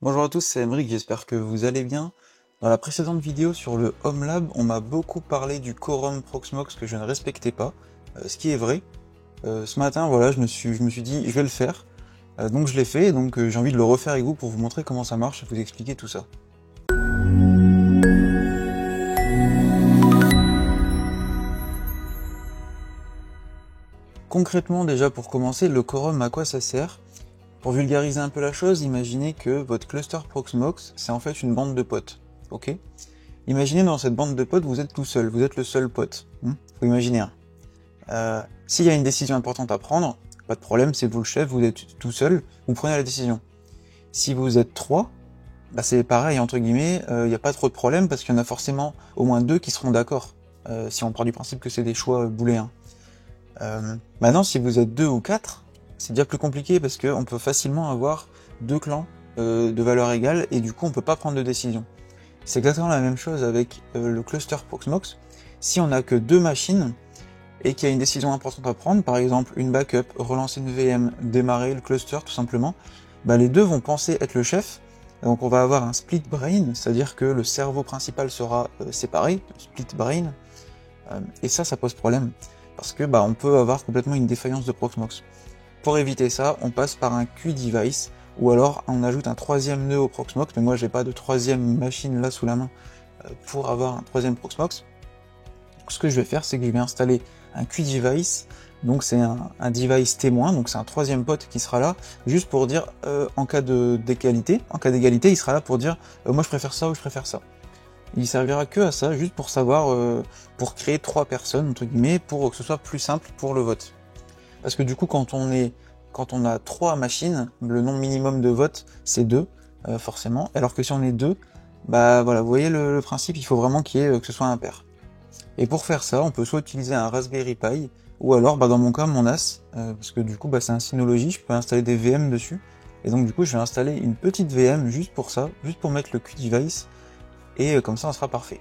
Bonjour à tous, c'est Emeric, j'espère que vous allez bien. Dans la précédente vidéo sur le Home Lab, on m'a beaucoup parlé du quorum Proxmox que je ne respectais pas, ce qui est vrai. Ce matin, voilà, je me suis dit, je vais le faire. Donc je l'ai fait, et donc j'ai envie de le refaire avec vous pour vous montrer comment ça marche et vous expliquer tout ça. Concrètement, déjà pour commencer, le quorum, à quoi ça sert? Pour vulgariser un peu la chose, imaginez que votre cluster Proxmox, c'est en fait une bande de potes, ok? Imaginez dans cette bande de potes, vous êtes tout seul, vous êtes le seul pote. Faut imaginer un. S'il y a une décision importante à prendre, pas de problème, c'est vous le chef, vous êtes tout seul, vous prenez la décision. Si vous êtes trois, bah c'est pareil, entre guillemets, il n'y a pas trop de problème parce qu'il y en a forcément au moins deux qui seront d'accord, si on part du principe que c'est des choix booléens. Maintenant, si vous êtes deux ou quatre, c'est déjà plus compliqué parce qu'on peut facilement avoir deux clans de valeur égale et du coup on peut pas prendre de décision. C'est exactement la même chose avec le cluster Proxmox. Si on n'a que deux machines et qu'il y a une décision importante à prendre, par exemple une backup, relancer une VM, démarrer le cluster tout simplement, bah les deux vont penser être le chef. Donc on va avoir un split brain, c'est-à-dire que le cerveau principal sera séparé, split brain, et ça pose problème, parce que bah on peut avoir complètement une défaillance de Proxmox. Pour éviter ça, on passe par un Q-device, ou alors on ajoute un troisième nœud au Proxmox, mais moi j'ai pas de troisième machine là sous la main pour avoir un troisième Proxmox. Donc, ce que je vais faire, c'est que je vais installer un Q-device, donc c'est un device témoin, donc c'est un troisième pote qui sera là, juste pour dire en cas d'égalité, il sera là pour dire moi je préfère ça ou je préfère ça. Il servira que à ça, juste pour savoir, pour créer trois personnes, entre guillemets, pour que ce soit plus simple pour le vote. Parce que du coup, quand on a trois machines, le nombre minimum de votes, c'est 2, forcément. Alors que si on est 2, bah voilà, vous voyez le principe, il faut vraiment que ce soit impair. Et pour faire ça, on peut soit utiliser un Raspberry Pi, ou alors, bah dans mon cas, mon NAS, parce que du coup, bah c'est un Synology, je peux installer des VM dessus. Et donc du coup, je vais installer une petite VM juste pour ça, juste pour mettre le Q-device, et comme ça, on sera parfait.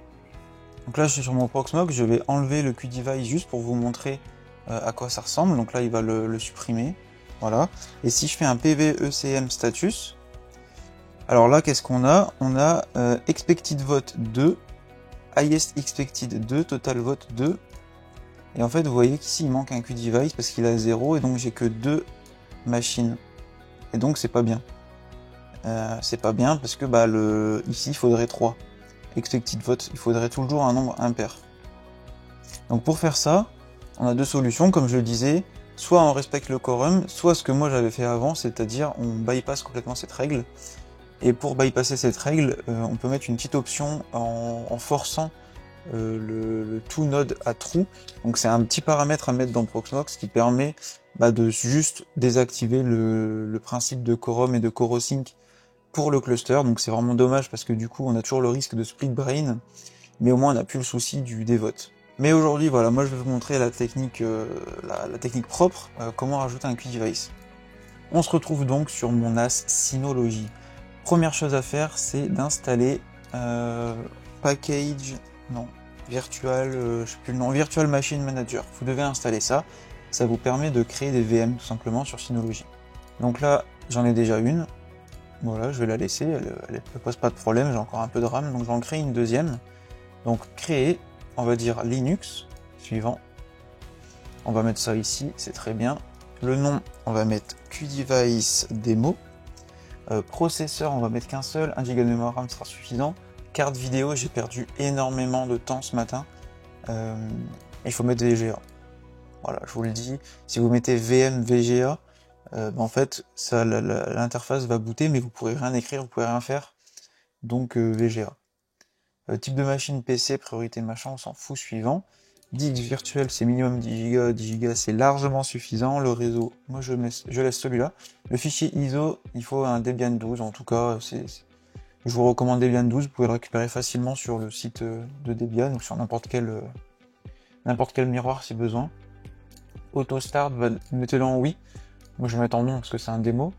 Donc là, je suis sur mon Proxmox, je vais enlever le Q-device juste pour vous montrer à quoi ça ressemble. Donc là, il va le supprimer. Voilà. Et si je fais un PV-ECM status, alors là, qu'est-ce qu'on a? On a expected vote 2, highest expected 2, total vote 2. Et en fait, vous voyez qu'ici, il manque un Q-device parce qu'il a 0, et donc j'ai que 2 machines. Et donc, c'est pas bien. C'est pas bien parce que bah, ici, il faudrait 3. Expected vote, il faudrait toujours un nombre impair. Donc pour faire ça, on a deux solutions, comme je le disais, soit on respecte le quorum, soit ce que moi j'avais fait avant, c'est-à-dire on bypass complètement cette règle. Et pour bypasser cette règle, on peut mettre une petite option en forçant le toNode à true. Donc c'est un petit paramètre à mettre dans Proxmox qui permet de juste désactiver le principe de quorum et de corosync pour le cluster. Donc c'est vraiment dommage parce que du coup on a toujours le risque de split brain, mais au moins on n'a plus le souci des votes. Mais aujourd'hui, voilà, moi je vais vous montrer la technique, la technique propre, comment rajouter un Q-device. On se retrouve donc sur mon NAS Synology. Première chose à faire, c'est d'installer Virtual Machine Manager. Vous devez installer ça. Ça vous permet de créer des VM tout simplement sur Synology. Donc là, j'en ai déjà une. Voilà, je vais la laisser, elle ne pose pas de problème, j'ai encore un peu de RAM, donc je vais en créer une deuxième. Donc créer, on va dire Linux, suivant. On va mettre ça ici, c'est très bien. Le nom, on va mettre QDevice Demo. Processeur, on va mettre qu'un seul, 1 Go de mémoire RAM sera suffisant. Carte vidéo, j'ai perdu énormément de temps ce matin. Il faut mettre VGA. Voilà, je vous le dis, si vous mettez VM VGA, en fait, l'interface va booter, mais vous pourrez rien écrire, vous pourrez rien faire. Donc VGA. Type de machine PC, priorité machin, on s'en fout, suivant. Disque virtuel, c'est minimum 10 Go, 10 Go c'est largement suffisant. Le réseau, moi je laisse celui-là. Le fichier ISO, il faut un Debian 12, en tout cas, je vous recommande Debian 12, vous pouvez le récupérer facilement sur le site de Debian, ou sur n'importe quel miroir si besoin. Auto start, mettez-le en oui. Moi je vais mettre en non parce que c'est un démo.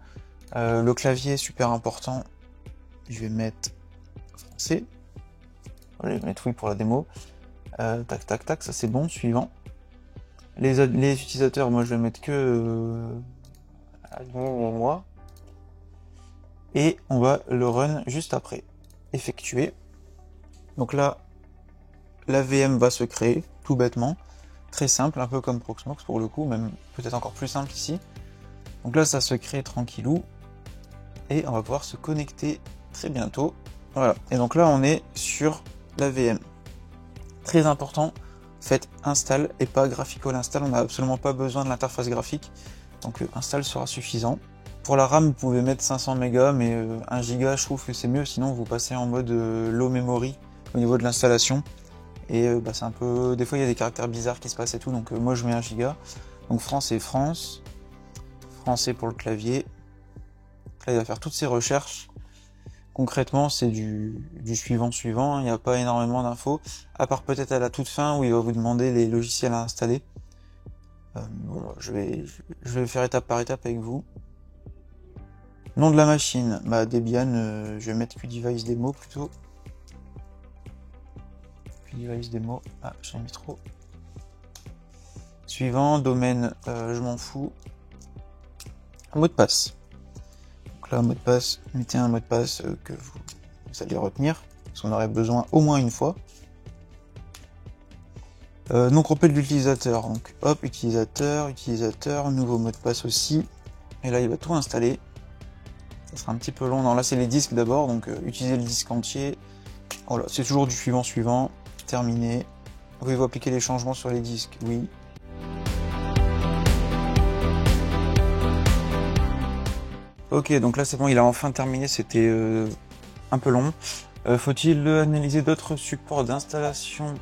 Le clavier, super important, je vais mettre français. Je vais mettre oui pour la démo. Tac, tac, tac, ça c'est bon, suivant. Les utilisateurs, moi je vais mettre que moi. et on va le run juste après. Effectuer. Donc là, la VM va se créer, tout bêtement. Très simple, un peu comme Proxmox pour le coup, même peut-être encore plus simple ici. Donc là, ça se crée tranquillou. Et on va pouvoir se connecter très bientôt. Voilà. Et donc là, on est sur la VM. Très important, faites install et pas graphical install. On n'a absolument pas besoin de l'interface graphique. Donc install sera suffisant. Pour la RAM, vous pouvez mettre 500 mégas, mais 1 giga, je trouve que c'est mieux. Sinon, vous passez en mode low memory au niveau de l'installation. Et c'est un peu... Des fois, il y a des caractères bizarres qui se passent et tout. Donc moi, je mets 1 giga. Donc France et France. Français pour le clavier. Là, il va faire toutes ses recherches. Concrètement, c'est du suivant. Il n'y a pas énormément d'infos. À part peut-être à la toute fin où il va vous demander les logiciels à installer. Bon, je vais faire étape par étape avec vous. Nom de la machine, Debian, je vais mettre QDevice Demo plutôt. QDevice Demo, j'en ai mis trop. Suivant, domaine, je m'en fous. Mot de passe. Donc là, mot de passe, mettez un mot de passe que vous allez retenir, parce qu'on aurait besoin au moins une fois. Nom complet de l'utilisateur, donc hop, utilisateur, nouveau mot de passe aussi. Et là, il va tout installer. Ça sera un petit peu long. Non, là c'est les disques d'abord, donc utilisez le disque entier. Voilà, c'est toujours du suivant. Terminé. Pouvez-vous appliquer les changements sur les disques? Oui. Ok, donc là c'est bon, il a enfin terminé, c'était un peu long. Faut-il analyser d'autres supports d'installation?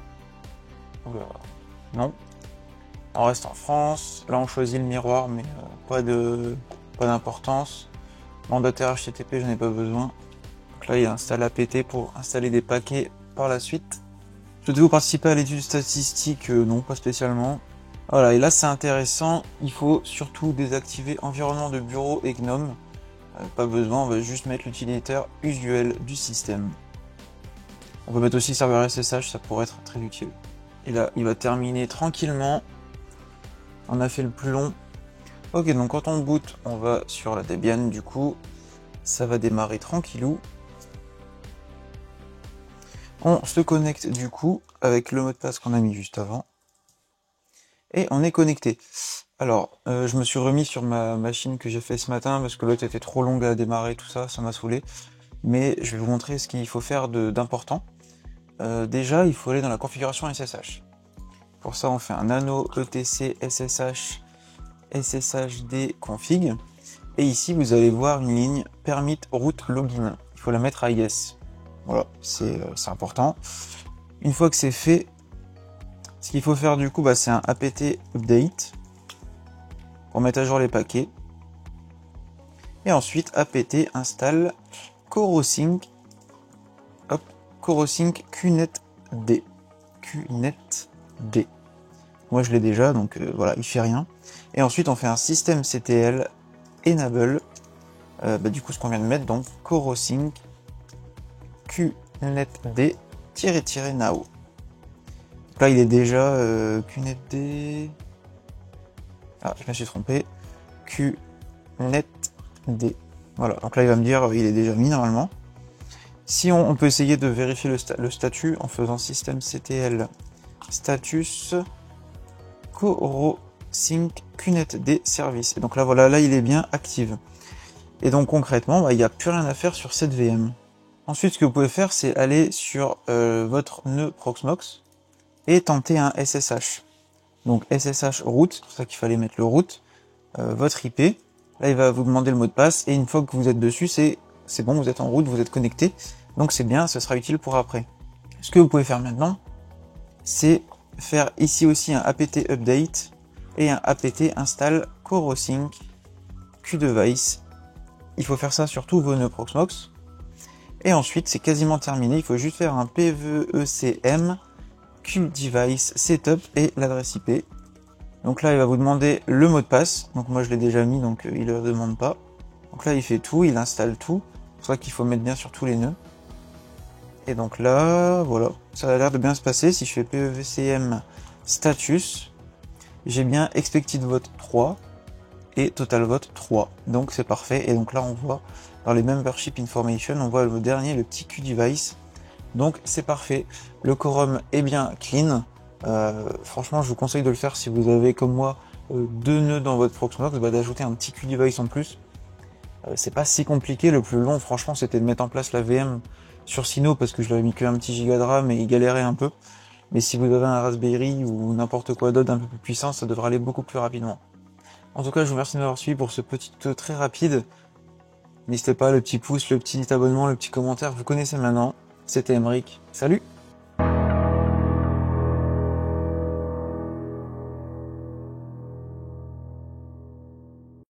Non. On reste en France. Là on choisit le miroir, mais pas d'importance. Mandataire HTTP, j'en ai pas besoin. Donc là, il installe apt pour installer des paquets par la suite. Souhaitez-vous participer à l'étude statistique? Non, pas spécialement. Voilà, et là, c'est intéressant. Il faut surtout désactiver environnement de bureau et GNOME. Pas besoin, on va juste mettre l'utilitaire usuel du système. On peut mettre aussi serveur SSH, ça pourrait être très utile. Et là, il va terminer tranquillement. On a fait le plus long. Ok, donc quand on boot, on va sur la Debian, du coup, ça va démarrer tranquillou. On se connecte du coup avec le mot de passe qu'on a mis juste avant. Et on est connecté. Alors, je me suis remis sur ma machine que j'ai fait ce matin parce que l'autre était trop longue à démarrer, tout ça, ça m'a saoulé. Mais je vais vous montrer ce qu'il faut faire d'important. Déjà, il faut aller dans la configuration SSH. Pour ça, on fait un nano etc ssh sshd config. Et ici, vous allez voir une ligne permit root login. Il faut la mettre à yes. Voilà, c'est important. Une fois que c'est fait, ce qu'il faut faire du coup, c'est un apt update pour mettre à jour les paquets. Et ensuite, apt install corosync, corosync qnetd. Moi je l'ai déjà, donc voilà, il fait rien. Et ensuite, on fait un systemctl enable, du coup ce qu'on vient de mettre, donc corosync qnetd-now. Là il est déjà qnetd, je me suis trompé, qnetd. Voilà, donc là il va me dire il est déjà mis normalement. Si on peut essayer de vérifier le statut en faisant systemctl status corosync qnetd service. Et donc là voilà, là il est bien active. Et donc concrètement, il n'y a plus rien à faire sur cette VM. Ensuite, ce que vous pouvez faire, c'est aller sur votre nœud Proxmox et tenter un SSH. Donc SSH root, c'est pour ça qu'il fallait mettre le root, votre IP. Là, il va vous demander le mot de passe et une fois que vous êtes dessus, c'est bon, vous êtes en route, vous êtes connecté. Donc c'est bien, ce sera utile pour après. Ce que vous pouvez faire maintenant, c'est faire ici aussi un apt update et un apt install corosync qdevice. Il faut faire ça sur tous vos nœuds Proxmox. Et ensuite, c'est quasiment terminé. Il faut juste faire un pvecm qdevice setup et l'adresse IP. Donc là, il va vous demander le mot de passe. Donc moi, je l'ai déjà mis, donc il ne le demande pas. Donc là, il fait tout, il installe tout. C'est pour ça qu'il faut mettre bien sur tous les nœuds. Et donc là, voilà, ça a l'air de bien se passer. Si je fais pvecm status, j'ai bien expected vote 3 et total vote 3. Donc c'est parfait. Et donc là, on voit dans les membership information, on voit le dernier, le petit Q-Device. Donc c'est parfait. Le quorum est bien clean. Franchement, je vous conseille de le faire si vous avez, comme moi, 2 nœuds dans votre Proxmox, d'ajouter un petit Q-Device en plus. C'est pas si compliqué. Le plus long, franchement, c'était de mettre en place la VM sur Sino parce que je l'avais mis que un petit giga de RAM et il galérait un peu. Mais si vous avez un Raspberry ou n'importe quoi d'autre un peu plus puissant, ça devrait aller beaucoup plus rapidement. En tout cas, je vous remercie de m'avoir suivi pour ce petit tuto très rapide. N'hésitez pas, le petit pouce, le petit abonnement, le petit commentaire, vous connaissez maintenant. C'était Emric. Salut!